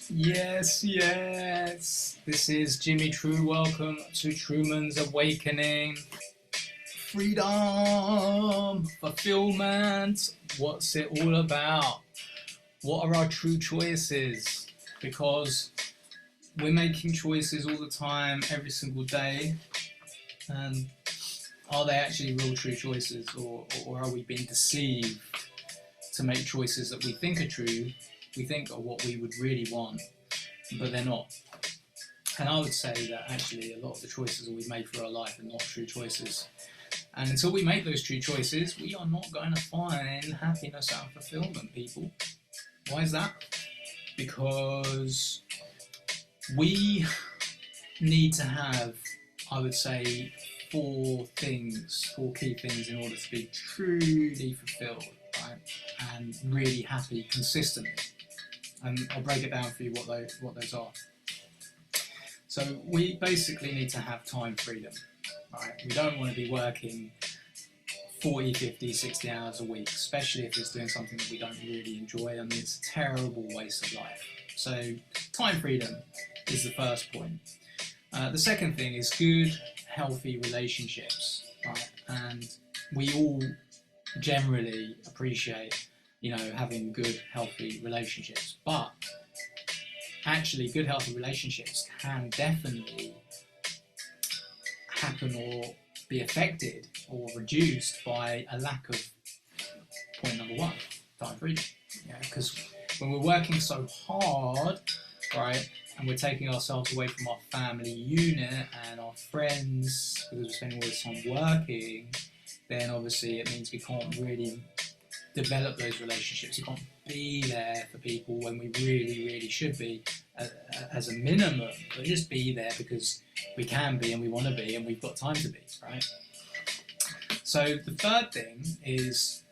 Yes, yes. This is Jimmy True. Welcome to Truman's Awakening. Freedom, fulfillment. What's it all about? What are our true choices? Because we're making choices all the time, every single day. And are they actually real true choices, or are we being deceived to make choices that we think are true, we think are what we would really want, but they're not? And I would say that actually a lot of the choices that we've made for our life are not true choices. And until we make those true choices, we are not going to find happiness and fulfillment, people. Why is that? Because we need to have, I would say, four key things in order to be truly fulfilled, right? And really happy consistently. And I'll break it down for you what those are. So we basically need to have time freedom, right? We don't want to be working 40, 50, 60 hours a week, especially if it's doing something that we don't really enjoy. I mean, it's a terrible waste of life. So time freedom is the first point. The second thing is good, healthy relationships, right? And we all generally appreciate, having good, healthy relationships, but actually good, healthy relationships can definitely happen or be affected or reduced by a lack of point number one, time freedom. Because when we're working so hard, right, and we're taking ourselves away from our family unit and our friends because we're spending all this time working, then obviously it means we can't really develop those relationships. We can't be there for people when we really, really should be as a minimum, but just be there because we can be and we want to be and we've got time to be, right? So the third thing is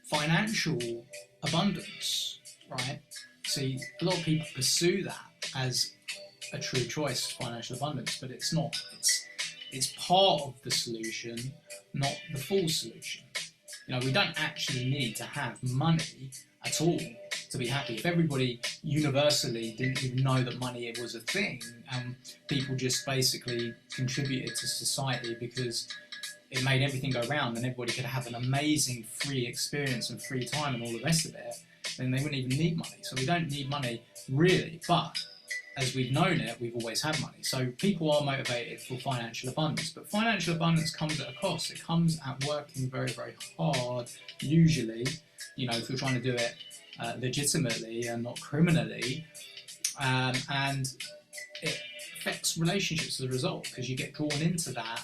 financial abundance, right? See, a lot of people pursue that as a true choice, financial abundance, but it's not. It's part of the solution, not the full solution. We don't actually need to have money at all to be happy. If everybody universally didn't even know that money was a thing, and people just basically contributed to society because it made everything go round and everybody could have an amazing free experience and free time and all the rest of it, then they wouldn't even need money. So we don't need money really, but as we've known it, we've always had money. So people are motivated for financial abundance, but financial abundance comes at a cost. It comes at working very, very hard, usually, if you're trying to do it legitimately and not criminally, and it affects relationships as a result because you get drawn into that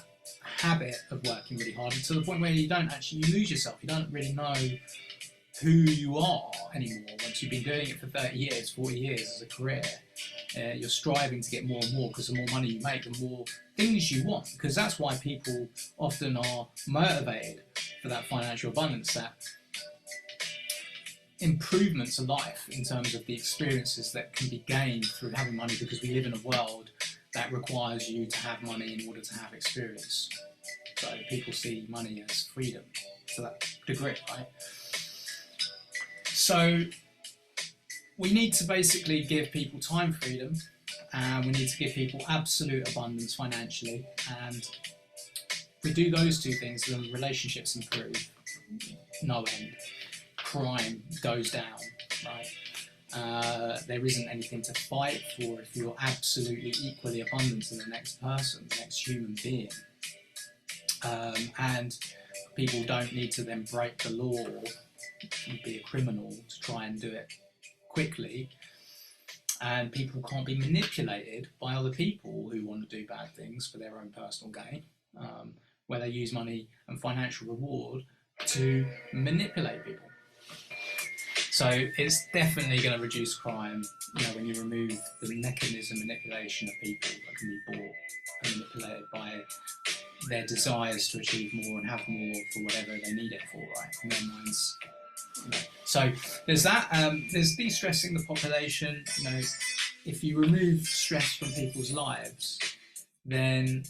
habit of working really hard to the point where you lose yourself. You don't really know who you are anymore once you've been doing it for 30 years, 40 years as a career. You're striving to get more and more because the more money you make, the more things you want, because that's why people often are motivated for that financial abundance, that improvement to life in terms of the experiences that can be gained through having money, because we live in a world that requires you to have money in order to have experience. So people see money as freedom to that degree, right? So we need to basically give people time freedom, and we need to give people absolute abundance financially, and if we do those two things, then relationships improve no end, crime goes down, right? There isn't anything to fight for if you're absolutely equally abundant to the next person, the next human being. And people don't need to then break the law and be a criminal to try and do it quickly. And people can't be manipulated by other people who want to do bad things for their own personal gain, where they use money and financial reward to manipulate people. So it's definitely going to reduce crime, when you remove the mechanism manipulation of people that can be bought and manipulated by their desires to achieve more and have more for whatever they need it for, right? In their minds. So there's that. There's de-stressing the population. If you remove stress from people's lives, then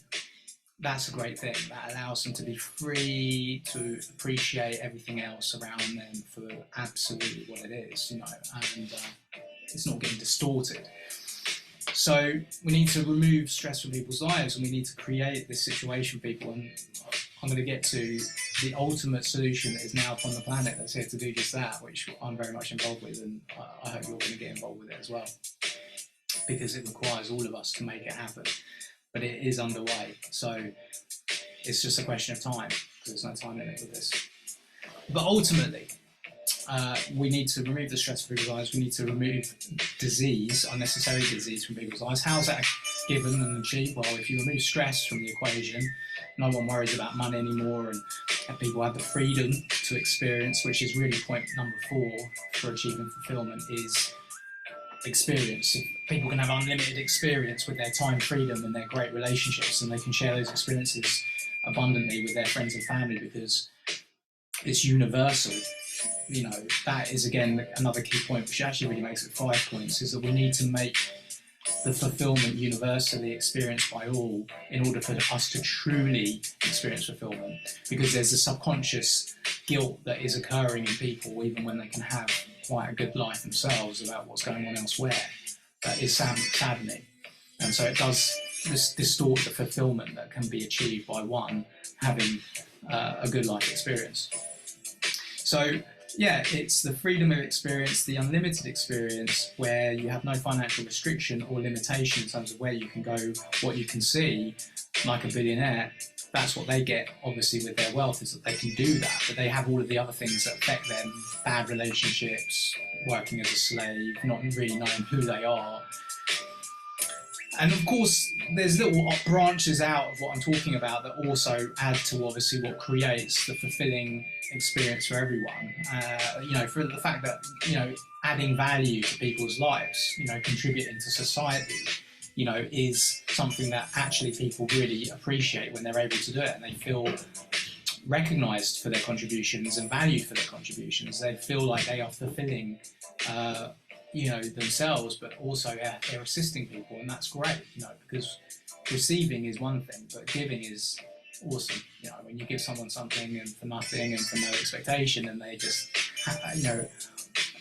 that's a great thing. That allows them to be free to appreciate everything else around them for absolutely what it is, and it's not getting distorted. So we need to remove stress from people's lives, and we need to create this situation for people. And I'm going to get to the ultimate solution that is now upon the planet that's here to do just that, which I'm very much involved with, and I hope you're going to get involved with it as well, because it requires all of us to make it happen. But it is underway, so it's just a question of time, because there's no time limit with this. But ultimately, we need to remove the stress from people's lives. We need to remove disease, unnecessary disease from people's lives. How's that given and achieved? Well, if you remove stress from the equation, no one worries about money anymore, and people have the freedom to experience, which is really point number 4 for achieving fulfillment, is experience. If people can have unlimited experience with their time freedom and their great relationships, and they can share those experiences abundantly with their friends and family because it's universal. You know, that is again another key point, which actually really makes it 5 points, is that we need to make the fulfillment universally experienced by all in order for us to truly experience fulfillment, because there's a subconscious guilt that is occurring in people even when they can have quite a good life themselves about what's going on elsewhere. That is saddening, and so it does distort the fulfillment that can be achieved by one having a good life experience. So yeah, it's the freedom of experience, the unlimited experience, where you have no financial restriction or limitation in terms of where you can go, what you can see. Like a billionaire, that's what they get, obviously, with their wealth, is that they can do that, but they have all of the other things that affect them: bad relationships, working as a slave, not really knowing who they are. And of course, there's little branches out of what I'm talking about that also add to obviously what creates the fulfilling experience for everyone. You know, for the fact that, you know, adding value to people's lives, you know, contributing to society, you know, is something that actually people really appreciate when they're able to do it, and they feel recognised for their contributions and valued for their contributions. They feel like they are fulfilling you know, themselves, but also they're assisting people, and that's great, you know, because receiving is one thing, but giving is awesome. You know, when you give someone something and for nothing and for no expectation, and they just, you know,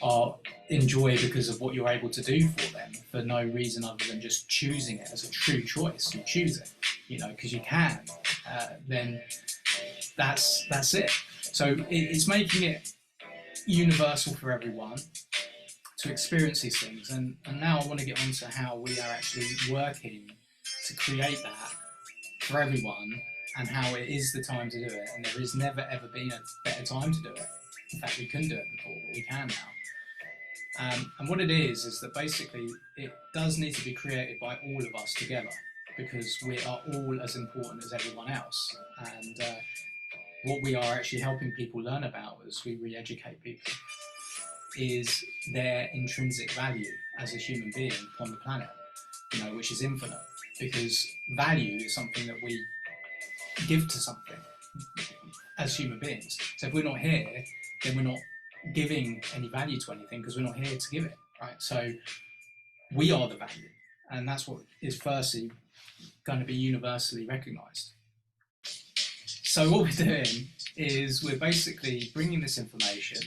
are enjoy because of what you're able to do for them for no reason other than just choosing it as a true choice. You choose it, you know, because you can. Then that's it. So it's making it universal for everyone to experience these things, and now I want to get on to how we are actually working to create that for everyone, and how it is the time to do it, and there has never ever been a better time to do it. In fact, we couldn't do it before, but we can now. And what it is that basically it does need to be created by all of us together, because we are all as important as everyone else, and what we are actually helping people learn about as we re-educate people is their intrinsic value as a human being on the planet, you know, which is infinite, because value is something that we give to something as human beings. So if we're not here, then we're not giving any value to anything, because we're not here to give it, right? So we are the value, and that's what is firstly going to be universally recognised. So what we're doing is we're basically bringing this information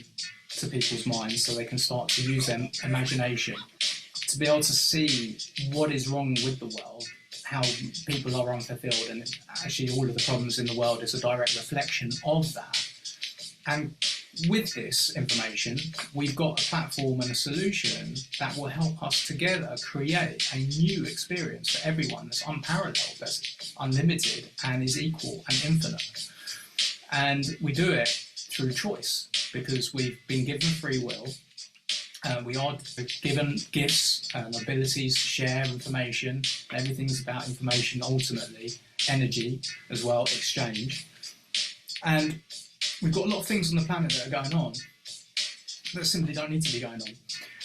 to people's minds so they can start to use their imagination to be able to see what is wrong with the world, how people are unfulfilled, and actually all of the problems in the world is a direct reflection of that. And with this information, we've got a platform and a solution that will help us together create a new experience for everyone that's unparalleled, that's unlimited, and is equal and infinite. And we do it through choice, because we've been given free will. We are given gifts and abilities to share information. Everything's about information, ultimately, energy as well, exchange. And we've got a lot of things on the planet that are going on that simply don't need to be going on.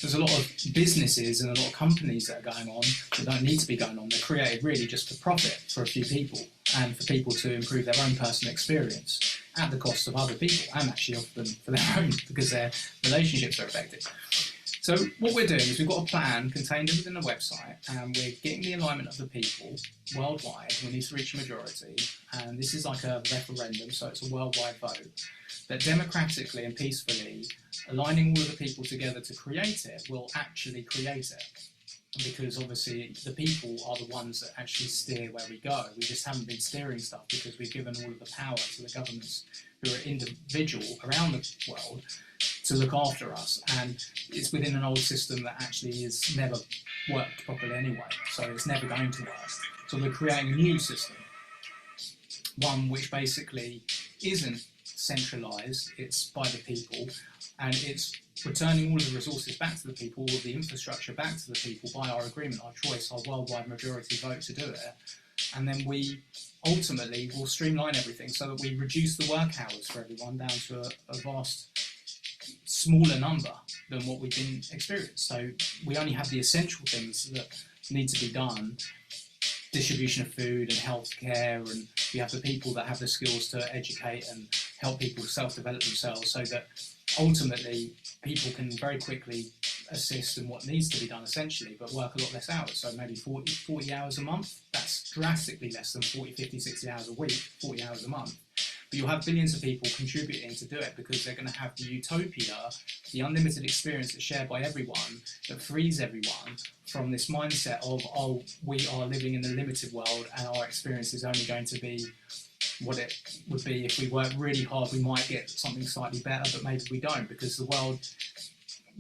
There's a lot of businesses and a lot of companies that are going on that don't need to be going on. They're created really just for profit for a few people, and for people to improve their own personal experience at the cost of other people, and actually often for their own, because their relationships are affected. So what we're doing is we've got a plan contained within the website, and we're getting the alignment of the people worldwide. We need to reach a majority, and this is like a referendum, so it's a worldwide vote, that democratically and peacefully, aligning all of the people together to create it, will actually create it. Because obviously the people are the ones that actually steer where we go. We just haven't been steering stuff because we've given all of the power to the governments who are individual around the world to look after us, and it's within an old system that actually has never worked properly anyway, so it's never going to work. So we're creating a new system, one which basically isn't centralised, it's by the people, and it's returning all of the resources back to the people, all of the infrastructure back to the people by our agreement, our choice, our worldwide majority vote to do it. And then we ultimately will streamline everything so that we reduce the work hours for everyone down to a vast smaller number than what we've been experienced. So we only have the essential things that need to be done, distribution of food and healthcare, and we have the people that have the skills to educate and help people self-develop themselves, so that ultimately people can very quickly assist in what needs to be done essentially, but work a lot less hours. So maybe 40 hours a month. That's drastically less than 40, 50, 60 hours a week, 40 hours a month. But you'll have billions of people contributing to do it, because they're going to have the utopia, the unlimited experience that's shared by everyone, that frees everyone from this mindset of, oh, we are living in a limited world and our experience is only going to be what it would be if we work really hard. We might get something slightly better, but maybe we don't, because the world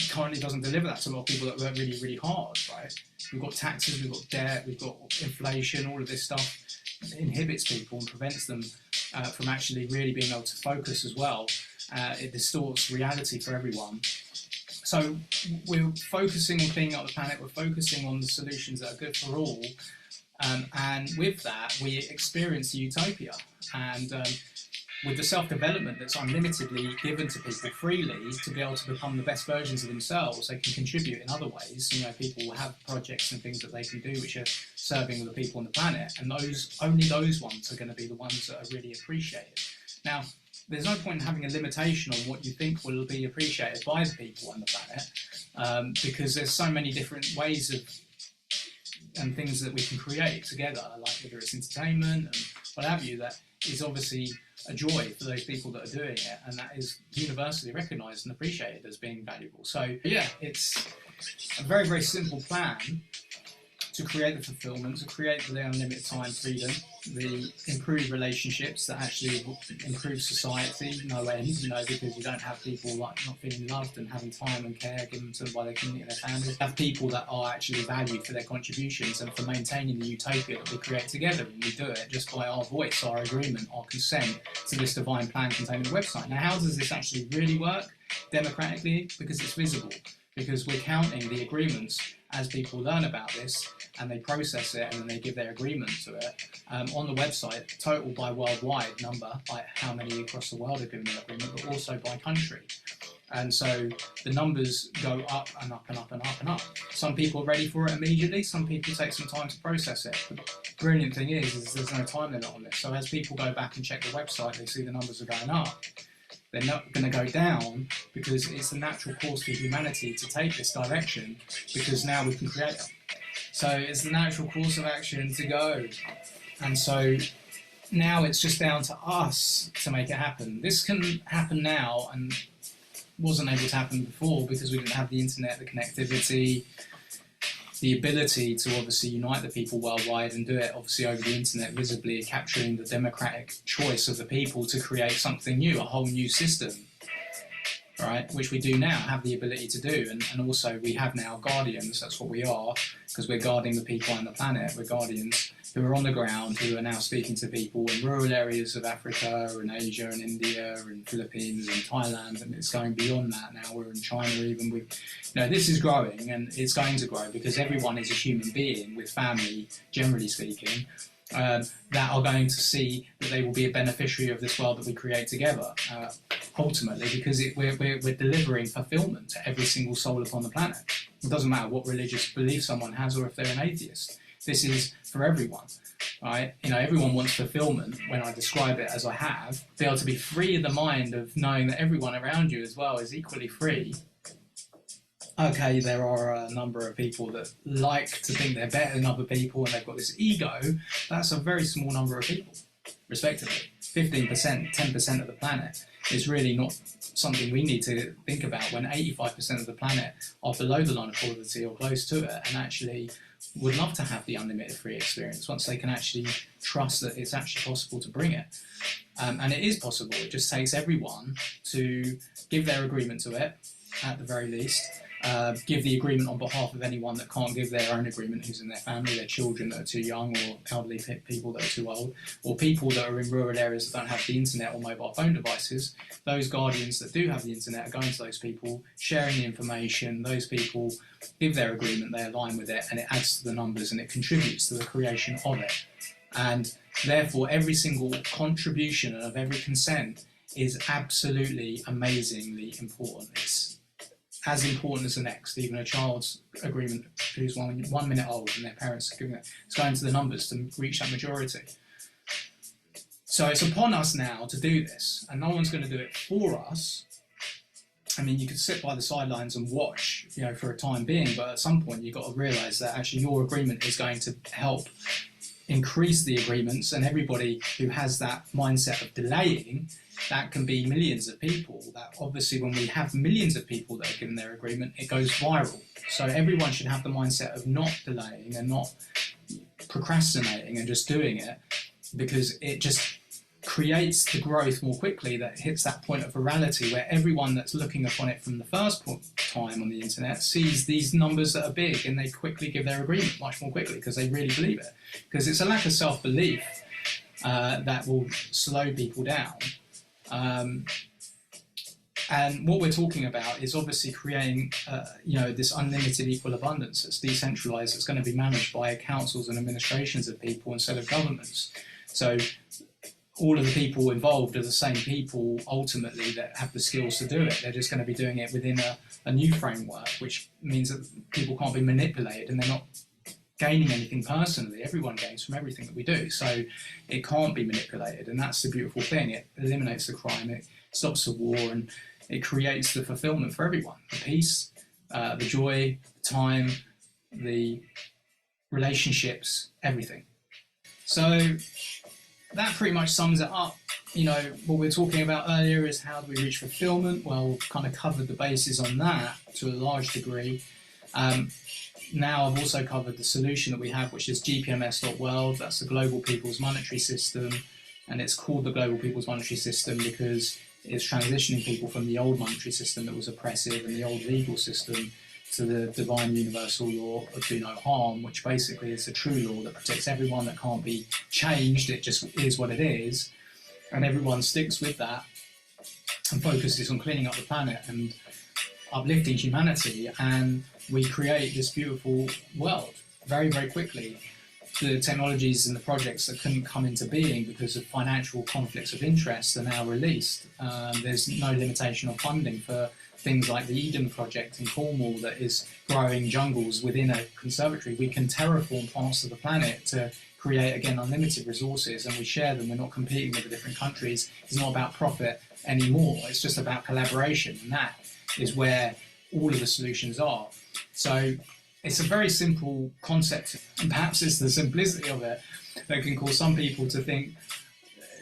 currently doesn't deliver that to a lot of people that work really, really hard, right? We've got taxes, we've got debt, we've got inflation, all of this stuff inhibits people and prevents them from actually really being able to focus as well. It distorts reality for everyone. So we're focusing on cleaning up the planet, we're focusing on the solutions that are good for all, and with that we experience the utopia. And with the self-development that's unlimitedly given to people freely to be able to become the best versions of themselves, they can contribute in other ways. You know, people will have projects and things that they can do which are serving the people on the planet, and only those ones are going to be the ones that are really appreciated. Now, there's no point in having a limitation on what you think will be appreciated by the people on the planet, because there's so many different ways of and things that we can create together, like whether it's entertainment and what have you, that is obviously a joy for those people that are doing it, and that is universally recognised and appreciated as being valuable. So yeah, it's a very, very simple plan to create the fulfillment, to create the unlimited time freedom, the improved relationships that actually improve society, no end, you know, because you don't have people like not feeling loved and having time and care given to them by their community and their families. Have people that are actually valued for their contributions and for maintaining the utopia that we create together, and we do it just by our voice, our agreement, our consent to this divine plan contained in the website. Now, how does this actually really work democratically? Because it's visible, because we're counting the agreements as people learn about this and they process it and then they give their agreement to it on the website, total by worldwide number, like how many across the world have given their agreement, but also by country. And so the numbers go up and up and up and up and up. Some people are ready for it immediately, some people take some time to process it. The brilliant thing is there's no time limit on this. So as people go back and check the website, they see the numbers are going up. They're not going to go down, because it's the natural course for humanity to take this direction, because now we can create it. So it's the natural course of action to go. And so now it's just down to us to make it happen. This can happen now and wasn't able to happen before because we didn't have the internet, the connectivity, the ability to obviously unite the people worldwide and do it obviously over the internet, visibly capturing the democratic choice of the people to create something new, a whole new system, right? Which we do now have the ability to do, and also we have now guardians. That's what we are, because we're guarding the people and the planet. We're guardians who are on the ground, who are now speaking to people in rural areas of Africa and Asia and India and Philippines and Thailand, and it's going beyond that now. We're in China even. This is growing, and it's going to grow because everyone is a human being with family, generally speaking, that are going to see that they will be a beneficiary of this world that we create together, ultimately, because we're delivering fulfillment to every single soul upon the planet. It doesn't matter what religious belief someone has or if they're an atheist. This is for everyone, right? Everyone wants fulfillment. When I describe it as I have, be able to be free in the mind of knowing that everyone around you as well is equally free, okay, there are a number of people that like to think they're better than other people and they've got this ego. That's a very small number of people, respectively. 15%, 10% of the planet is really not something we need to think about when 85% of the planet are below the line of poverty or close to it, and actually would love to have the unlimited free experience once they can actually trust that it's actually possible to bring it. And it is possible. It just takes everyone to give their agreement to it, at the very least. Give the agreement on behalf of anyone that can't give their own agreement, who's in their family, their children that are too young, or elderly people that are too old, or people that are in rural areas that don't have the internet or mobile phone devices. Those guardians that do have the internet are going to those people, sharing the information. Those people give their agreement, they align with it, and it adds to the numbers and it contributes to the creation of it. And therefore, every single contribution of every consent is absolutely amazingly important. It's as important as the next. Even a child's agreement who's 1 minute old and their parents are giving it, it's going to the numbers to reach that majority. So it's upon us now to do this, and no one's going to do it for us. I mean, you could sit by the sidelines and watch, for a time being, but at some point you've got to realise that actually your agreement is going to help increase the agreements, and everybody who has that mindset of delaying, that can be millions of people. That obviously when we have millions of people that are given their agreement, it goes viral. So everyone should have the mindset of not delaying and not procrastinating and just doing it, because it just creates the growth more quickly, that hits that point of virality where everyone that's looking upon it from the first time on the internet sees these numbers that are big, and they quickly give their agreement much more quickly because they really believe it. Because it's a lack of self-belief that will slow people down. And what we're talking about is obviously creating, this unlimited equal abundance that's decentralized, that's going to be managed by councils and administrations of people instead of governments. So all of the people involved are the same people ultimately that have the skills to do it. They're just going to be doing it within a new framework, which means that people can't be manipulated and they're not gaining anything personally. Everyone gains from everything that we do, so it can't be manipulated, and that's the beautiful thing. It eliminates the crime, it stops the war, and it creates the fulfillment for everyone. The peace, the joy, the time, the relationships, everything. So that pretty much sums it up. What we were talking about earlier is how do we reach fulfillment? Well, we've kind of covered the bases on that to a large degree. Now I've also covered the solution that we have, which is GPMS.world. That's the Global People's Monetary System, and it's called the Global People's Monetary System because it's transitioning people from the old monetary system that was oppressive and the old legal system to the divine universal law of do no harm, which basically is the true law that protects everyone, that can't be changed. It just is what it is, and everyone sticks with that and focuses on cleaning up the planet and uplifting humanity, and we create this beautiful world very, very quickly. The technologies and the projects that couldn't come into being because of financial conflicts of interest are now released. There's no limitation of funding for things like the Eden project in Cornwall that is growing jungles within a conservatory. We can terraform parts of the planet to create, again, unlimited resources, and we share them. We're not competing with the different countries. It's not about profit anymore. It's just about collaboration, and that is where all of the solutions are. So it's a very simple concept, and perhaps it's the simplicity of it that can cause some people to think,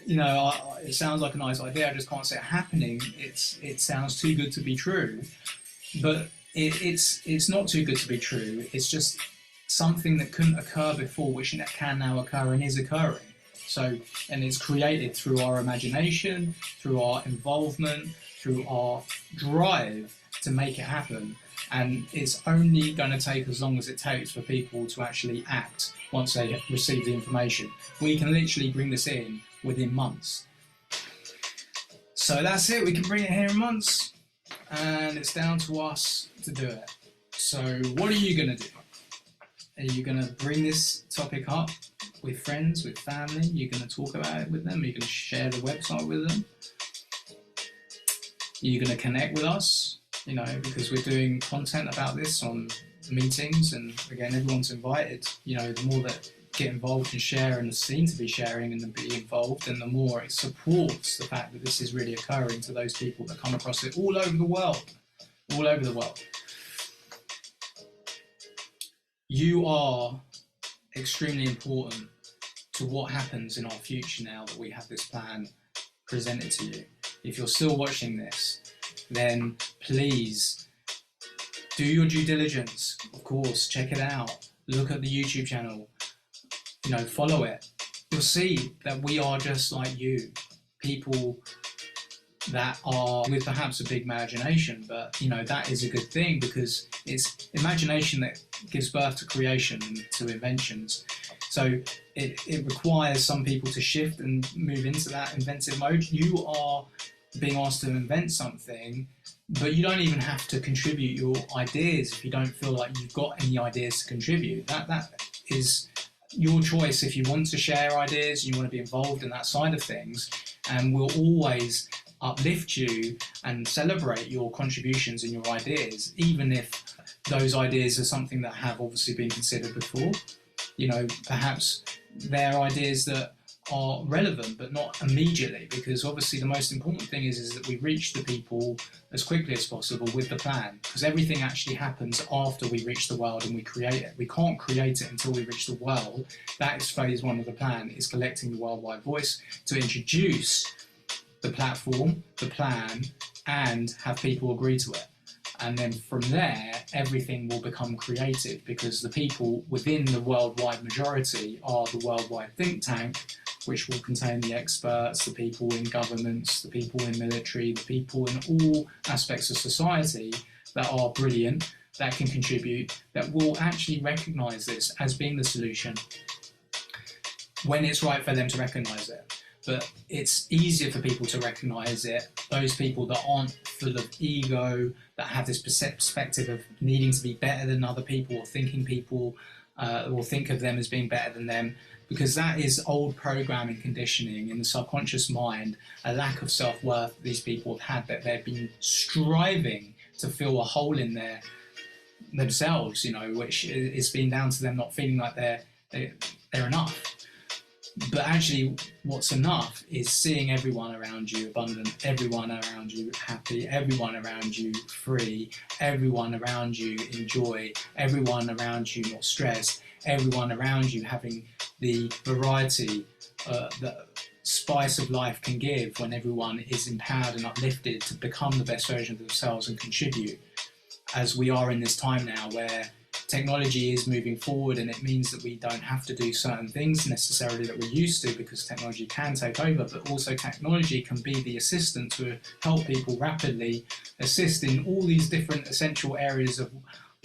it sounds like a nice idea, I just can't see it happening. It sounds too good to be true, but it's not too good to be true. It's just something that couldn't occur before, which can now occur and is occurring. So, and it's created through our imagination, through our involvement, through our drive to make it happen. And it's only going to take as long as it takes for people to actually act once they receive the information. We can literally bring this in within months. So that's it, we can bring it here in months, and it's down to us to do it. So what are you going to do? Are you going to bring this topic up with friends, with family? You're going to talk about it with them? Are you going to share the website with them? Are you going to connect with us? Because we're doing content about this on meetings, and again, everyone's invited. The more that get involved and share and seem to be sharing and be involved, and the more it supports the fact that this is really occurring to those people that come across it all over the world. You are extremely important to what happens in our future now that we have this plan presented to you. If you're still watching this, then please do your due diligence. Of course, check it out. Look at the YouTube channel. Follow it. You'll see that we are just like you, people that are with perhaps a big imagination, but that is a good thing, because it's imagination that gives birth to creation and to inventions. So it requires some people to shift and move into that inventive mode. You are being asked to invent something, but you don't even have to contribute your ideas if you don't feel like you've got any ideas to contribute. That is your choice. If you want to share ideas, you want to be involved in that side of things, and we'll always uplift you and celebrate your contributions and your ideas, even if those ideas are something that have obviously been considered before. Perhaps they're ideas that are relevant but not immediately, because obviously the most important thing is that we reach the people as quickly as possible with the plan, because everything actually happens after we reach the world and we create it. We can't create it until we reach the world. That is phase one of the plan, is collecting the worldwide voice to introduce the platform, the plan, and have people agree to it. And then from there, everything will become creative, because the people within the worldwide majority are the worldwide think tank, which will contain the experts, the people in governments, the people in military, the people in all aspects of society that are brilliant, that can contribute, that will actually recognise this as being the solution when it's right for them to recognise it. But it's easier for people to recognise it, those people that aren't full of ego, that have this perspective of needing to be better than other people, or thinking people will think of them as being better than them, because that is old programming, conditioning in the subconscious mind, a lack of self-worth that these people have had, that they've been striving to fill a hole in themselves, which has been down to them not feeling like they're enough. But actually, what's enough is seeing everyone around you abundant, everyone around you happy, everyone around you free, everyone around you in joy, everyone around you not stressed, everyone around you having the variety that spice of life can give, when everyone is empowered and uplifted to become the best version of themselves and contribute. As we are in this time now where technology is moving forward, and it means that we don't have to do certain things necessarily that we're used to, because technology can take over, but also technology can be the assistant to help people rapidly assist in all these different essential areas of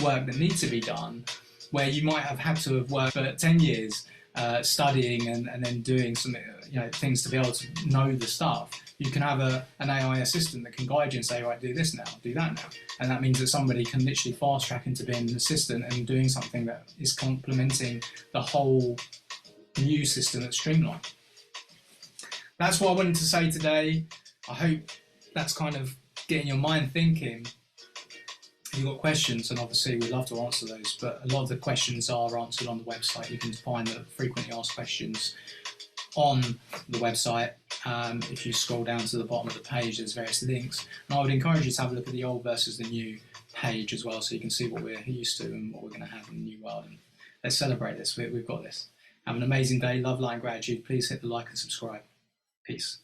work that need to be done, where you might have had to have worked for 10 years studying and then doing some things to be able to know the stuff. You can have an AI assistant that can guide you and say, right, do this now, do that now. And that means that somebody can literally fast track into being an assistant and doing something that is complementing the whole new system that's streamlined. That's what I wanted to say today. I hope that's kind of getting your mind thinking. If you've got questions, and obviously we'd love to answer those, but a lot of the questions are answered on the website. You can find the frequently asked questions on the website. If you scroll down to the bottom of the page, there's various links, and I would encourage you to have a look at the old versus the new page as well, so you can see what we're used to and what we're going to have in the new world. And let's celebrate this. We've got this. Have an amazing day. Love, light and gratitude. Please hit the like and subscribe. Peace.